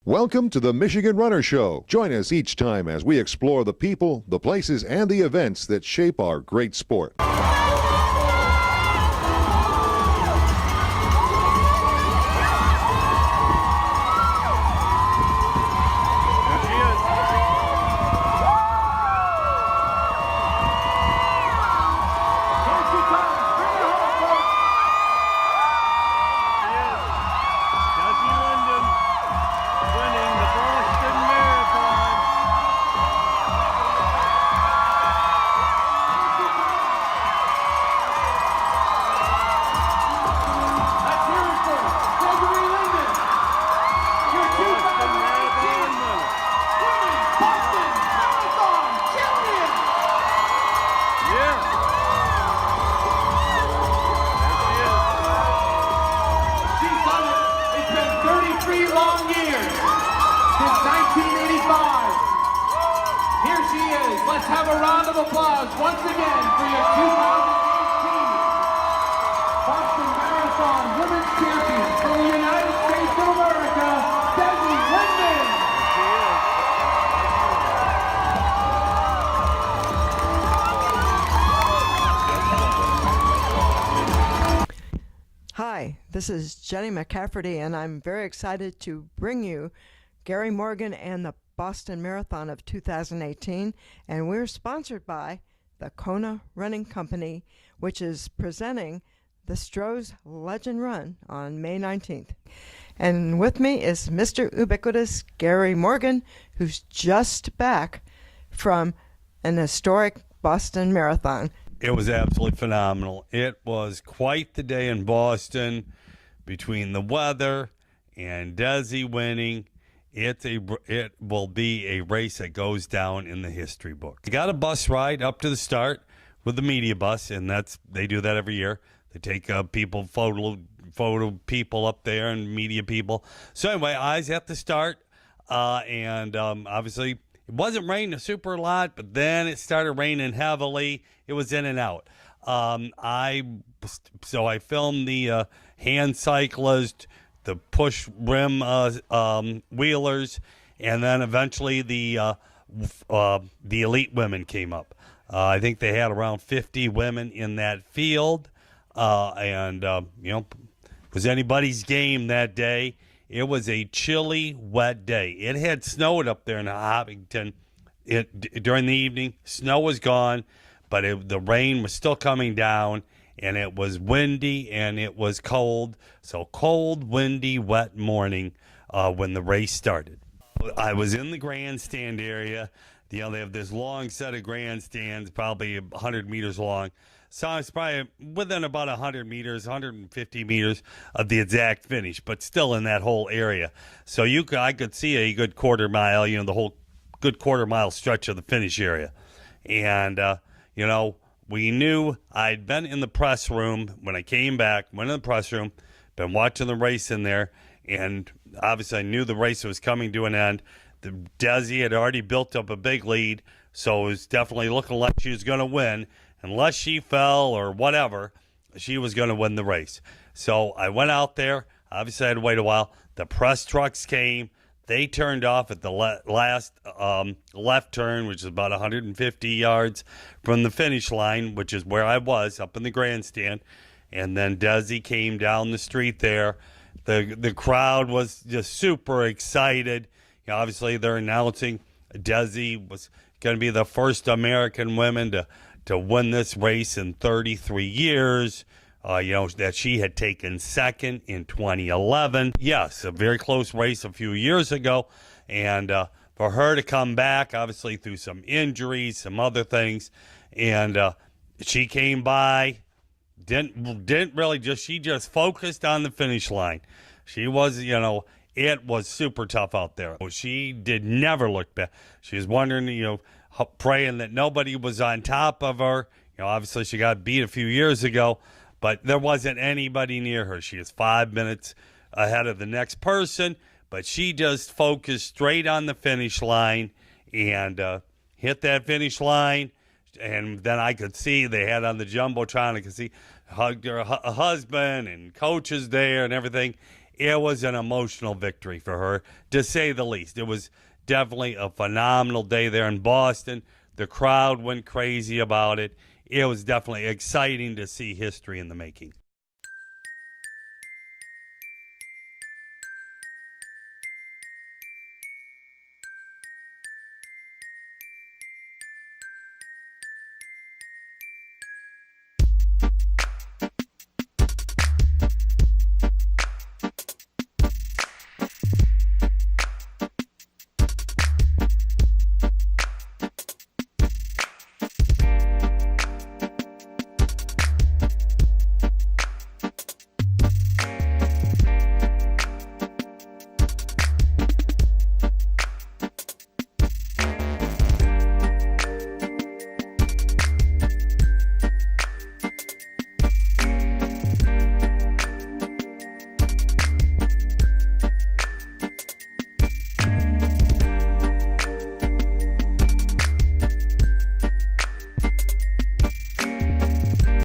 Welcome to the Michigan Runner Show. Join us each time as we explore the people, the places, and the events that shape our great sport. Let's have a round of applause once again for your 2018 Boston Marathon Women's Champion from the United States of America, Desi Linden. Hi, this is Jenny McCafferty, and I'm very excited to bring you Gary Morgan and the Boston Marathon of 2018, and we're sponsored by the Kona Running Company, which is presenting the Stroh's Legend Run on May 19th. And with me is Mr. Ubiquitous Gary Morgan, who's just back from an historic Boston Marathon. It was absolutely phenomenal. It was quite the day in Boston between the weather and Desi winning. It will be a race that goes down in the history book. You got a bus ride up to the start with the media bus, and they do that every year. They take photo people up there and media people. So anyway, I was at the start, and obviously it wasn't raining super a lot, but then it started raining heavily. It was in and out. I filmed the hand cyclist, the push rim wheelers, and then eventually the elite women came up. I think they had around 50 women in that field, and it was anybody's game that day. It was a chilly, wet day. It had snowed up there in Hopkinton during the evening. Snow was gone, but the rain was still coming down. And it was windy and it was cold. So cold, windy, wet morning when the race started. I was in the grandstand area. They have this long set of grandstands, probably 100 meters long. So I was probably within about 100 meters, 150 meters of the exact finish, but still in that whole area. So I could see a good quarter mile, the whole good quarter mile stretch of the finish area. And, we knew I'd been in the press room when I came back, went in the press room, been watching the race in there, and obviously I knew the race was coming to an end. Desi had already built up a big lead, so it was definitely looking like she was going to win. Unless she fell or whatever, she was going to win the race. So I went out there. Obviously I had to wait a while. The press trucks came. They turned off at the last left turn, which is about 150 yards from the finish line, which is where I was, up in the grandstand. And then Desi came down the street there. The crowd was just super excited. Obviously, they're announcing Desi was going to be the first American woman to win this race in 33 years. That she had taken second in 2011. Yes, a very close race a few years ago. And for her to come back, obviously through some injuries, some other things, and she came by, didn't really she just focused on the finish line. She was, it was super tough out there. She did never look back. She was wondering, praying that nobody was on top of her. Obviously she got beat a few years ago, but there wasn't anybody near her. She was 5 minutes ahead of the next person, but she just focused straight on the finish line and hit that finish line. And then I could see they had on the Jumbotron, I could see hugged her husband and coaches there and everything. it was an emotional victory for her, to say the least. It was definitely a phenomenal day there in Boston. The crowd went crazy about it. It was definitely exciting to see history in the making.